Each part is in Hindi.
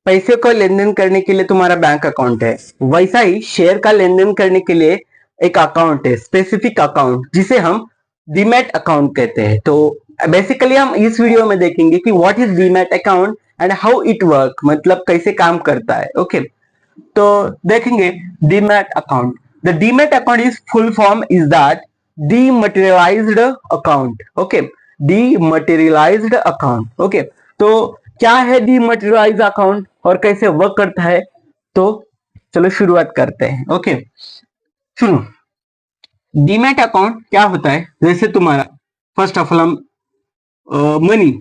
पैसे को लेन देन करने के लिए तुम्हारा बैंक अकाउंट है, वैसा ही शेयर का लेन देन करने के लिए एक अकाउंट है, स्पेसिफिक अकाउंट, जिसे हम डीमैट अकाउंट कहते हैं। तो बेसिकली हम इस वीडियो में देखेंगे कि what is demat account and how it work, मतलब कैसे काम करता है। ओके, तो देखेंगे demat account. The demat account is full form is that dematerialized account. Okay, dematerialized account. Okay, तो क्या है डीमटेरियलाइज्ड अकाउंट और कैसे वर्क करता है, तो चलो शुरुआत करते हैं। ओके, सुनो, डीमैट अकाउंट क्या होता है, जैसे तुम्हारा फर्स्ट ऑफ ऑल हम मनी,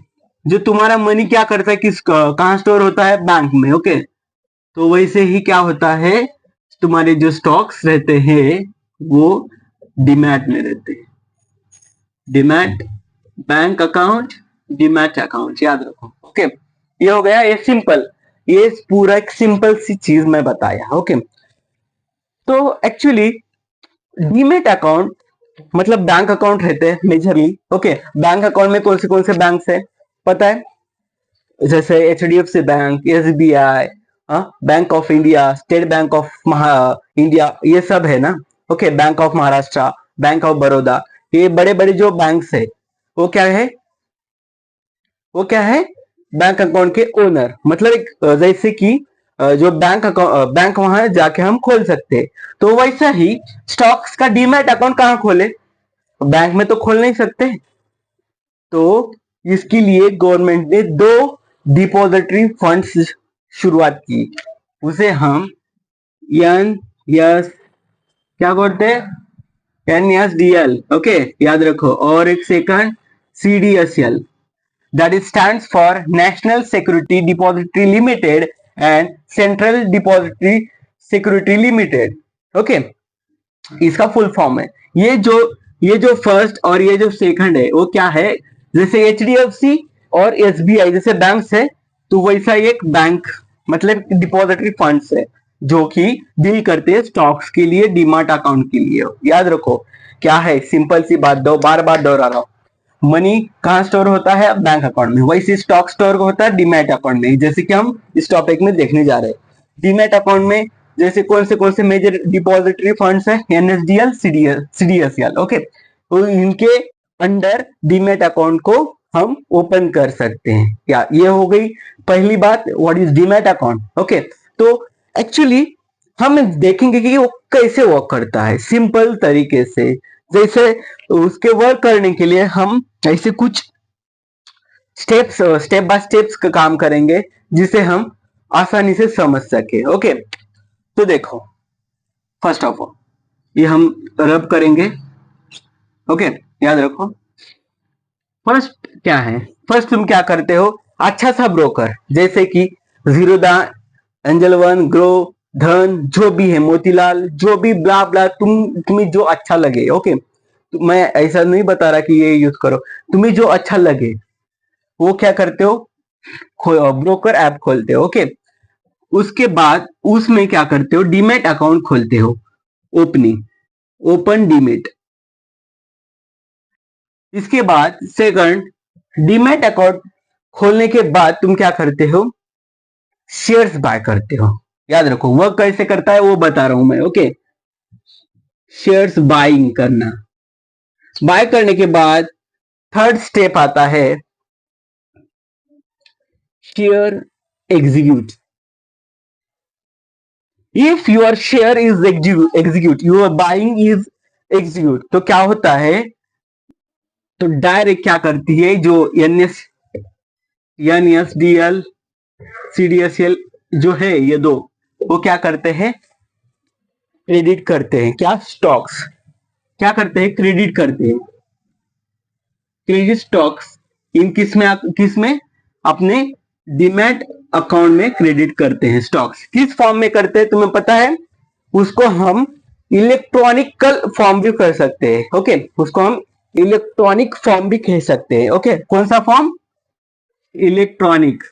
जो तुम्हारा मनी क्या करता है, किस कहाँ स्टोर होता है, बैंक में। ओके, तो वैसे ही क्या होता है, तुम्हारे जो स्टॉक्स रहते हैं वो डीमैट में रहते हैं। Demat bank account, demat account, याद रखो। ओके, ये हो गया, ये सिंपल, ये पूरा एक सिंपल सी चीज मैं बताया। ओके, तो एक्चुअली डीमैट अकाउंट मतलब बैंक अकाउंट रहते हैं मेजरली। ओके, बैंक अकाउंट में कौन से बैंक है पता है, जैसे HDFC bank, SBI, bank of India, state bank of India, ये सब है ना। Okay, bank of Maharashtra, bank of Baroda, ये बड़े बड़े जो बैंक्स है वो क्या है, वो क्या है, बैंक अकाउंट के ओनर। मतलब एक जैसे कि जो बैंक वहां जाके हम खोल सकते हैं, तो वैसा ही स्टॉक्स का डीमैट अकाउंट कहाँ खोले, बैंक में तो खोल नहीं सकते। तो इसके लिए गवर्नमेंट ने दो डिपॉजिटरी फंड्स शुरुआत की, उसे हम एन एस क्या बोलते हैं, NSDL। ओके, याद रखो, और एक second CDSL, that is stands for National Security Depository Limited and Central Depository Security Limited। Okay, इसका फुल फॉर्म है। ये जो फर्स्ट और ये जो सेकंड है वो क्या है, जैसे HDFC और SBI जैसे बैंक्स है, तो वैसा एक बैंक मतलब डिपॉजिटरी फंड्स है जो कि डील करते हैं स्टॉक्स के लिए, डीमैट अकाउंट के लिए। याद रखो क्या है, सिंपल सी बात, दो बार बार दोहरा रहा हूं, मनी कहाँ स्टोर होता है, बैंक अकाउंट में, वैसे स्टॉक स्टोर होता है डीमैट अकाउंट में, जैसे कि हम इस टॉपिक में देखने जा रहे हैं। डीमैट अकाउंट में जैसे कौन से मेजर डिपॉजिटरी फंड्स है, NSDL, CDSL। ओके, तो इनके अंडर डीमैट अकाउंट को हम ओपन कर सकते हैं। या ये हो गई पहली बात, what is demat account. Okay, तो एक्चुअली हम देखेंगे कि वो कैसे वर्क करता है सिंपल तरीके से। जैसे उसके वर्क करने के लिए हम ऐसे कुछ स्टेप बाय स्टेप्स का काम करेंगे जिसे हम आसानी से समझ सके। ओके, तो देखो, फर्स्ट ऑफ ऑल ये हम रब करेंगे। ओके, याद रखो, फर्स्ट क्या है, फर्स्ट तुम क्या करते हो, अच्छा सा ब्रोकर जैसे कि जीरोधा, एंजल वन, ग्रो, धन, जो भी है, मोतीलाल, जो भी ब्ला ब्ला, तुम्हें जो अच्छा लगे। ओके, तो मैं ऐसा नहीं बता रहा कि ये यूज करो, तुम्हें जो अच्छा लगे वो क्या करते हो, ब्रोकर ऐप खोलते हो। ओके, उसके बाद उसमें क्या करते हो, डीमैट अकाउंट खोलते हो, ओपनिंग, ओपन डीमैट। इसके बाद सेकंड, डीमैट अकाउंट खोलने के बाद तुम क्या करते हो, शेयर्स बाय करते हो। याद रखो वर्क कैसे करता है वो बता रहा हूं मैं। ओके, शेयर्स बाइंग करना, बाय करने के बाद थर्ड स्टेप आता है share execute. If your share is execute, your buying is execute, तो क्या होता है, तो डायरेक्ट क्या करती है, जो NSDL, CDSL जो है, ये दो, वो क्या करते हैं, क्रेडिट करते हैं, क्या, स्टॉक्स, क्या करते हैं, क्रेडिट करते हैं, क्रेडिट स्टॉक्स इन किस में अपने डीमैट अकाउंट में क्रेडिट करते हैं। स्टॉक्स किस फॉर्म में करते हैं तुम्हें पता है, उसको हम इलेक्ट्रॉनिकल फॉर्म भी कर सकते हैं। ओके, उसको हम इलेक्ट्रॉनिक फॉर्म भी कह सकते हैं। ओके, कौन सा फॉर्म, इलेक्ट्रॉनिक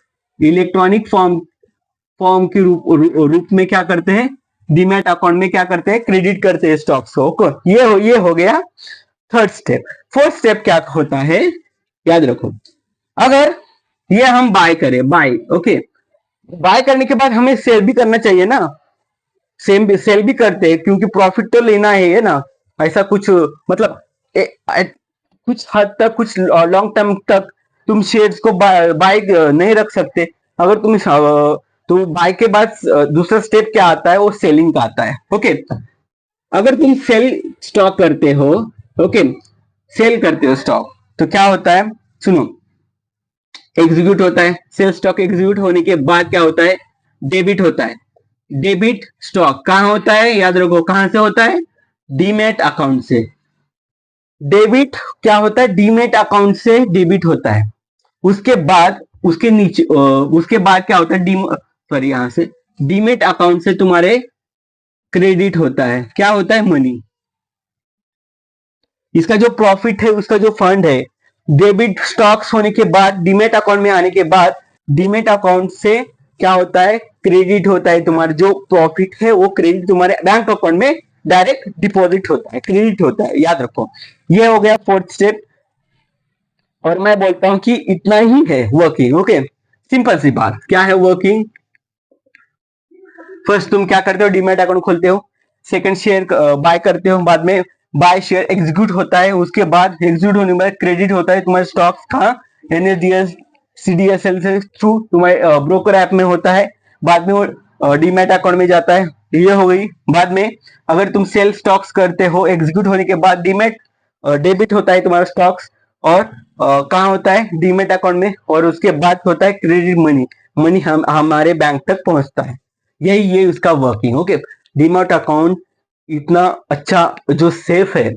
फॉर्म के रूप में क्या करते हैं, डीमैट अकाउंट में क्या करते हैं, क्रेडिट करते हैं स्टॉक्स को। ये हो गया थर्ड स्टेप। फोर्थ स्टेप क्या होता है, याद रखो, अगर ये हम बाय करें, बाय, ओके, बाय करने के बाद हमें सेल भी करना चाहिए ना, सेम भी सेल भी करते हैं क्योंकि प्रॉफिट तो लेना है ना। ऐसा कुछ मतलब कुछ हद तक, कुछ लॉन्ग टर्म तक तुम शेयर्स को बाय नहीं रख सकते। अगर तो बाय के बाद दूसरा स्टेप क्या आता है, वो सेलिंग का आता है। ओके, अगर तुम सेल स्टॉक करते हो, ओके, सेल करते हो स्टॉक, तो क्या होता है, सुनो, एग्जीक्यूट होता है। सेल स्टॉक एग्जीक्यूट होने के बाद क्या होता है, डेबिट होता है। डेबिट स्टॉक कहां होता है, याद रखो, कहां से होता है, डीमेट अकाउंट से। डेबिट क्या होता है, डीमेट अकाउंट से डेबिट होता है। उसके बाद उसके नीचे उसके बाद क्या होता है, डी सॉरी यहां से डीमेट अकाउंट से तुम्हारे क्रेडिट होता है। क्या होता है, मनी। इसका जो प्रॉफिट है, उसका जो फंड है, डेबिट स्टॉक्स होने के बाद, डीमेट अकाउंट में आने के बाद, डीमेट अकाउंट से क्या होता है, क्रेडिट होता है। तुम्हारा जो प्रॉफिट है वो क्रेडिट तुम्हारे बैंक अकाउंट में डायरेक्ट डिपॉजिट होता है, क्रेडिट होता है, याद रखो। ये हो गया फोर्थ स्टेप। और मैं बोलता हूं कि इतना ही है वर्किंग। ओके, सिंपल सी बात, क्या है वर्किंग। फर्स्ट तुम क्या करते हो, डीमेट अकाउंट खोलते हो। सेकंड शेयर बाय करते हो। बाद में बाय शेयर एग्जीक्यूट होता है। उसके बाद एग्जीक्यूट होने के बाद क्रेडिट होता है तुम्हारे स्टॉक्स का, एनएसडीएल सीडीएसएल से थ्रू तुम्हारे ब्रोकर ऐप में होता है। बाद में वो डीमेट अकाउंट में जाता है। ये हो गई। बाद में अगर तुम सेल स्टॉक्स करते हो, एग्जीक्यूट होने के बाद डीमेट डेबिट होता है तुम्हारा स्टॉक्स, और कहाँ होता है, डीमेट अकाउंट में। और उसके बाद होता है क्रेडिट मनी, मनी हमारे बैंक तक पहुंचता है। यही ये उसका वर्किंग। ओके, डीमैट अकाउंट इतना अच्छा जो सेफ है,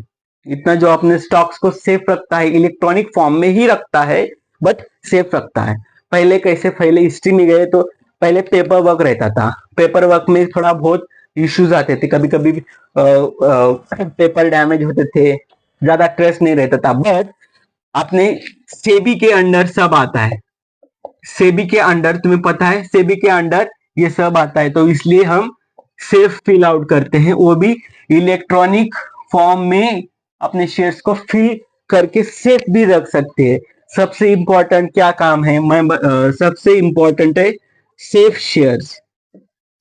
इतना जो अपने स्टॉक्स को सेफ रखता है, इलेक्ट्रॉनिक फॉर्म में ही रखता है, बट सेफ रखता है। पहले कैसे, पहले हिस्ट्री में गए तो पहले पेपर वर्क रहता था। पेपर वर्क में थोड़ा बहुत इश्यूज आते थे, कभी कभी पेपर डैमेज होते थे, ज्यादा ट्रस्ट नहीं रहता था। बट आपने सेबी के अंडर सब आता है। सेबी के अंडर, तुम्हें पता है सेबी के अंडर ये सब आता है, तो इसलिए हम सेफ फिल आउट करते हैं, वो भी इलेक्ट्रॉनिक फॉर्म में। अपने शेयर्स को फिल करके सेफ भी रख सकते हैं। सबसे इंपॉर्टेंट क्या काम है, सबसे इंपॉर्टेंट है सेफ शेयर्स।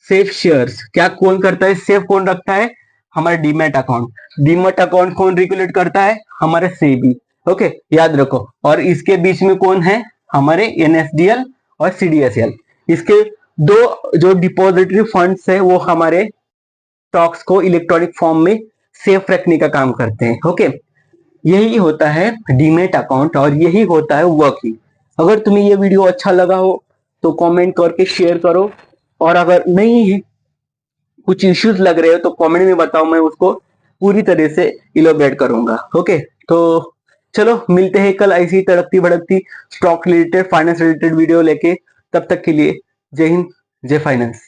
सेफ शेयर्स क्या कौन करता है, सेफ कौन रखता है, हमारा डीमैट अकाउंट। डीमैट अकाउंट कौन रेगुलेट करता है, हमारे सेबी। ओके, याद रखो। और इसके बीच में कौन है, हमारे एनएसडीएल और सीडीएसएल। इसके दो जो डिपॉजिटरी फंड्स है, वो हमारे स्टॉक्स को इलेक्ट्रॉनिक फॉर्म में सेफ रखने का काम करते हैं। ओके, यही होता है डीमैट अकाउंट और यही होता है वर्किंग। अगर तुम्हें ये वीडियो अच्छा लगा हो तो कमेंट करके शेयर करो। और अगर नहीं कुछ इश्यूज लग रहे हो तो कमेंट में बताओ, मैं उसको पूरी तरह से इलोबरेट करूंगा। ओके, तो चलो मिलते हैं कल ऐसी तड़कती भड़कती stock related, finance related video लेके। तब तक के लिए जय हिंद, जय फाइनेंस।